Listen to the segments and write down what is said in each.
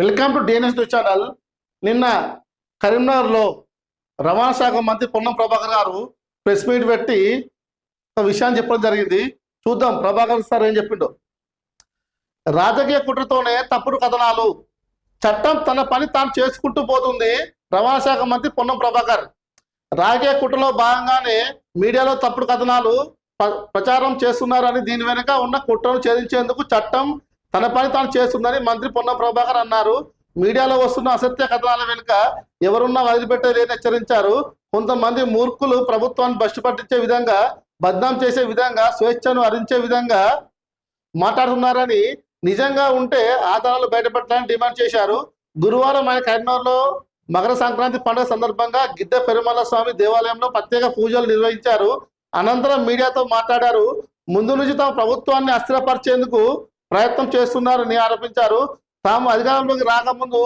Welcome to DNS news channel. నిన్న కరీంనగర్లో రవాణా శాఖ మంత్రి పొన్నం ప్రభాకర్ గారు ప్రెస్ మీట్ పెట్టి ఒక విషయాన్ని చెప్పడం జరిగింది. చూద్దాం ప్రభాకర్ సార్ ఏం చెప్పిండో. రాజకీయ కుట్రతోనే తప్పుడు కథనాలు, చట్టం తన పని తాను చేసుకుంటూ పోతుంది. రవాణా శాఖ మంత్రి పొన్నం ప్రభాకర్ రాజకీయ కుట్రలో భాగంగానే మీడియాలో తప్పుడు కథనాలు ప్రచారం చేస్తున్నారని, దీని వెనుక ఉన్న కుట్రను ఛేదించేందుకు చట్టం తన పని తాను చేస్తుందని మంత్రి పొన్నం ప్రభాకర్ అన్నారు. మీడియాలో వస్తున్న అసత్య కథనాల వెనుక ఎవరున్నా వదిలిపెట్టేదని హెచ్చరించారు. కొంతమంది మూర్ఖులు ప్రభుత్వాన్ని బస్సు పట్టించే విధంగా, బద్నాం చేసే విధంగా, స్వేచ్ఛను హరించే విధంగా మాట్లాడుతున్నారని, నిజంగా ఉంటే ఆధారాలు బయటపెట్టాలని డిమాండ్ చేశారు. గురువారం ఆయన కరీంనగర్లో మకర సంక్రాంతి పండుగ సందర్భంగా గిడ్డ పెరుమల స్వామి దేవాలయంలో ప్రత్యేక పూజలు నిర్వహించారు. అనంతరం మీడియాతో మాట్లాడారు. ముందు నుంచి తమ ప్రభుత్వాన్ని అస్థిరపరిచేందుకు ప్రయత్నం చేస్తున్నారని ఆరోపించారు. తాము అధికారంలోకి రాకముందు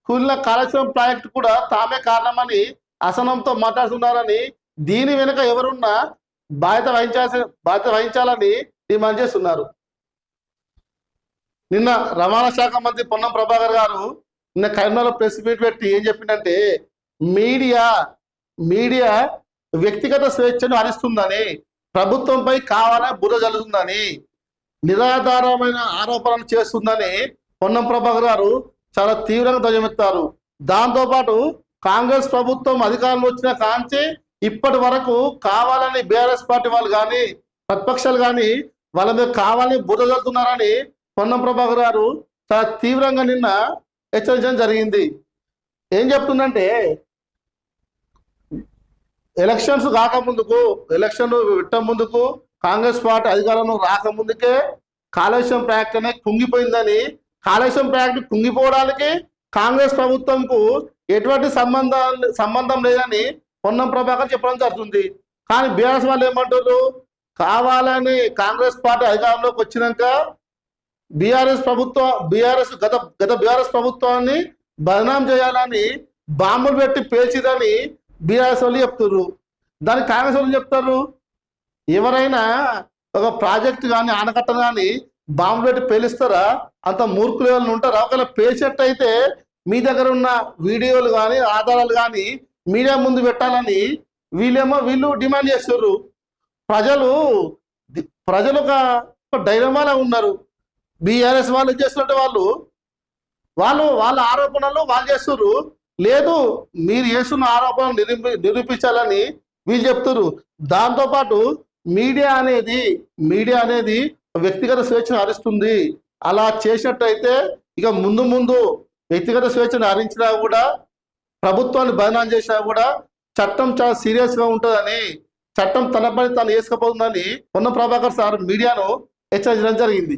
కూలిన కాళేశ్వరం ప్రాజెక్టు కూడా తామే కారణమని అసహనంతో మాట్లాడుతున్నారని, దీని వెనుక ఎవరున్నా బాధ్యత వహించాలని డిమాండ్ చేస్తున్నారు. నిన్న రవాణా శాఖ మంత్రి పొన్నం ప్రభాకర్ గారు నిన్న కరీంనగర్లో ప్రెస్ మీట్ పెట్టి ఏం చెప్పిందంటే, మీడియా వ్యక్తిగత స్వేచ్ఛను హరిస్తుందని, ప్రభుత్వంపై కావాలని బుర్ర జల్లుతుందని, నిరాధారమైన ఆరోపణలు చేస్తుందని పొన్నం ప్రభాకర్ గారు చాలా తీవ్రంగా ధ్వజమెత్తారు. దాంతోపాటు కాంగ్రెస్ ప్రభుత్వం అధికారంలో వచ్చిన కాంచి ఇప్పటి వరకు కావాలని బీఆర్ఎస్ పార్టీ వాళ్ళు కానీ, ప్రతిపక్షాలు కానీ వాళ్ళ మీద కావాలని బుర్ర జల్లుతున్నారని పొన్నం ప్రభాకర్ గారు చాలా తీవ్రంగా నిన్న హెచ్చరించడం జరిగింది. ఏం చెప్తుందంటే, ఎలక్షన్స్ కాకముందుకు, ఎలక్షన్ పెట్ట ముందుకు, కాంగ్రెస్ పార్టీ అధికారంలో రాకముందుకే కాళేశ్వరం ప్రాజెక్ట్ అనేది కుంగిపోయిందని, కాళేశ్వరం ప్రాజెక్టు కుంగిపోవడానికి కాంగ్రెస్ ప్రభుత్వంకు ఎటువంటి సంబంధం లేదని పొన్నం ప్రభాకర్ చెప్పడం జరుగుతుంది. కానీ బీఆర్ఎస్ వాళ్ళు ఏమంటారు, కావాలని కాంగ్రెస్ పార్టీ అధికారంలోకి వచ్చినాక బీఆర్ఎస్ ప్రభుత్వాన్ని బదనాం చేయాలని బాంబులు పెట్టి పేల్చిదని బీఆర్ఎస్ వాళ్ళు చెప్తారు. దానికి కాంగ్రెస్ వాళ్ళు చెప్తారు, ఎవరైనా ఒక ప్రాజెక్టు కానీ ఆనకట్టను కానీ బాంబులు పెట్టి పేలిస్తారా? అంత మూర్ఖులు ఎవరైనా ఉంటారా? ఒకవేళ పేల్చేట్టు అయితే మీ దగ్గర ఉన్న వీడియోలు కానీ ఆధారాలు కానీ మీడియా ముందు పెట్టాలని వీళ్ళు డిమాండ్ చేస్తారు. ప్రజలు ఒక డైలమాలో ఉన్నారు. బీఆర్ఎస్ వాళ్ళు చేస్తున్నట్టు వాళ్ళ ఆరోపణలు వాళ్ళు చేస్తున్నారు. లేదు, మీరు చేస్తున్న ఆరోపణలు నిరూపించాలని వీళ్ళు చెప్తారు. దాంతోపాటు మీడియా అనేది వ్యక్తిగత స్వేచ్ఛను హరిస్తుంది. అలా చేసినట్టయితే ఇక ముందు వ్యక్తిగత స్వేచ్ఛను హరించినా కూడా, ప్రభుత్వాన్ని బదనాం చేసినా కూడా చట్టం చాలా సీరియస్గా ఉంటుందని, చట్టం తన పని తను వేసుకపోతుందని పొన్నం ప్రభాకర్ సార్ మీడియాను హెచ్చరించడం జరిగింది.